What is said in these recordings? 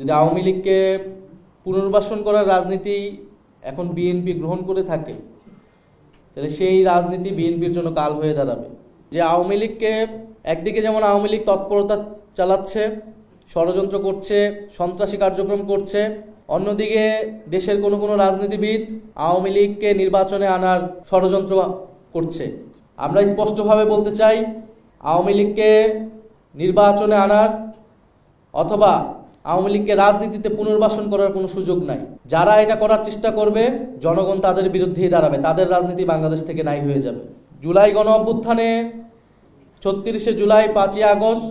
যদি আওয়ামী লীগকে পুনর্বাসন করার রাজনীতি এখন বিএনপি গ্রহণ করে থাকে, তাহলে সেই রাজনীতি বিএনপির জন্য কাল হয়ে দাঁড়াবে। যে আওয়ামী লীগকে একদিকে যেমন আওয়ামী লীগ তৎপরতা চালাচ্ছে, ষড়যন্ত্র করছে, সন্ত্রাসী কার্যক্রম করছে, অন্যদিকে দেশের কোনো রাজনীতিবিদ আওয়ামী লীগকে নির্বাচনে আনার ষড়যন্ত্র করছে। আমরা স্পষ্টভাবে বলতে চাই, আওয়ামী লীগকে নির্বাচনে আনার অথবা আওয়ামী লীগকে রাজনীতিতে পুনর্বাসন করার কোনো সুযোগ নাই। যারা এটা করার চেষ্টা করবে, জনগণ তাদের বিরুদ্ধেই দাঁড়াবে, তাদের রাজনীতি বাংলাদেশ থেকে নাই হয়ে যাবে। জুলাই গণ অভ্যুত্থানে ৩৬শে জুলাই, ৫ই আগস্ট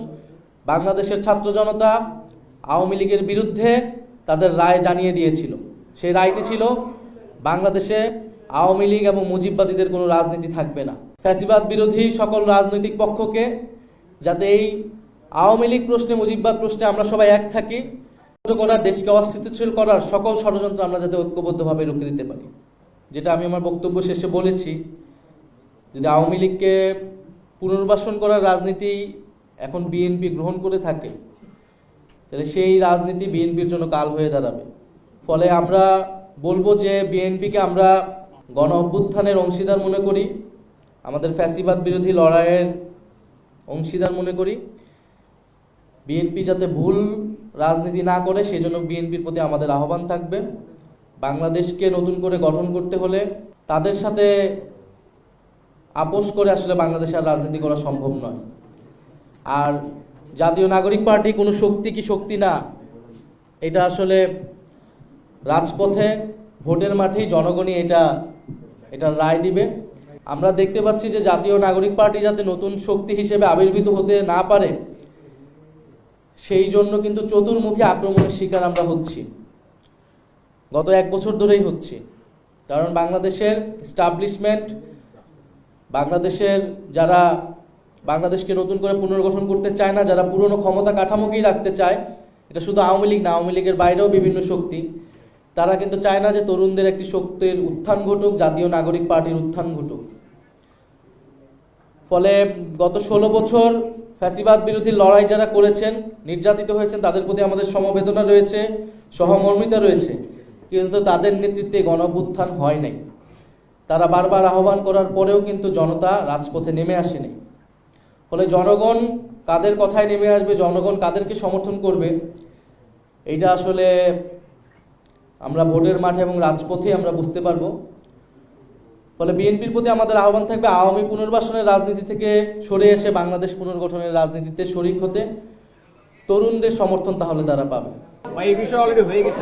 বাংলাদেশের ছাত্র জনতা আওয়ামী লীগের বিরুদ্ধে তাদের রায় জানিয়ে দিয়েছিল। সেই রায়টি ছিল, বাংলাদেশে আওয়ামী লীগ এবং মুজিববাদীদের কোনো রাজনীতি থাকবে না। ফ্যাসিবাদ বিরোধী সকল রাজনৈতিক পক্ষকে যাতে এই আওয়ামী লীগ প্রশ্নে, মুজিববাদ প্রশ্নে আমরা সবাই এক থাকি, দেশকে অস্থিতিশীল করার সকল ষড়যন্ত্র আমরা যাতে ঐক্যবদ্ধভাবে রুখে দিতে পারি। যেটা আমি আমার বক্তব্য শেষে বলেছি, যদি আওয়ামী লীগকে পুনর্বাসন করার রাজনীতি এখন বিএনপি গ্রহণ করে থাকে, তাহলে সেই রাজনীতি বিএনপির জন্য কাল হয়ে দাঁড়াবে। ফলে আমরা বলবো যে বিএনপিকে আমরা গণ অভ্যুত্থানের অংশীদার মনে করি, আমাদের ফ্যাসিবাদ বিরোধী লড়াইয়ের অংশীদার মনে করি। বিএনপি যাতে ভুল রাজনীতি না করে, সেই জন্য বিএনপির প্রতি আমাদের আহ্বান থাকবে। বাংলাদেশকে নতুন করে গঠন করতে হলে তাদের সাথে আপোষ করে আসলে বাংলাদেশে আর রাজনীতি করা সম্ভব নয়। আর জাতীয় নাগরিক পার্টি কোনো শক্তি কি শক্তি না, এটা আসলে রাজপথে ভোটের মাঠেই জনগণই এটা রায় দিবে। আমরা দেখতে পাচ্ছি যে জাতীয় নাগরিক পার্টি যাতে নতুন শক্তি হিসেবে আবির্ভূত হতে না পারে, সেই জন্য কিন্তু চতুর্মুখী আক্রমণের শিকার আমরা হচ্ছি, গত 1 বছর ধরেই হচ্ছি। কারণ বাংলাদেশের এস্টাবলিশমেন্ট, বাংলাদেশের যারা বাংলাদেশকে নতুন করে পুনর্গঠন করতে চায় না, যারা পুরনো ক্ষমতা কাঠামোকেই রাখতে চায়, এটা শুধু আওয়ামী লীগ না, আওয়ামী লীগের বাইরেও বিভিন্ন শক্তি, তারা কিন্তু চায় না যে তরুণদের একটি শক্তির উত্থান ঘটুক, জাতীয় নাগরিক পার্টির উত্থান ঘটুক। ফলে গত 16 বছর ফ্যাসিবাদ বিরোধী লড়াই যারা করেছেন, নির্যাতিত হয়েছেন, তাদের প্রতি আমাদের সমবেদনা রয়েছে, সহমর্মিতা রয়েছে, কিন্তু তাদের নেতৃত্বে গণ অভ্যুত্থান হয় নাই। তারা বারবার আহ্বান করার পরেও কিন্তু জনতা রাজপথে নেমে আসেনি। ফলে জনগণ কাদের কথায় নেমে আসবে, জনগণ কাদেরকে সমর্থন করবে, এইটা আসলে আমরা ভোটের মাঠে এবং রাজপথে আমরা বুঝতে পারবো। ফলে বিএনপির প্রতি আমাদের আহ্বান থাকবে, আওয়ামী পুনর্বাসনের রাজনীতি থেকে সরে এসে বাংলাদেশ পুনর্গঠনের রাজনীতিতে শরিক হতে তরুণদের সমর্থন তাহলে তারা পাবে। এই বিষয় অলরেডি হয়ে গেছে।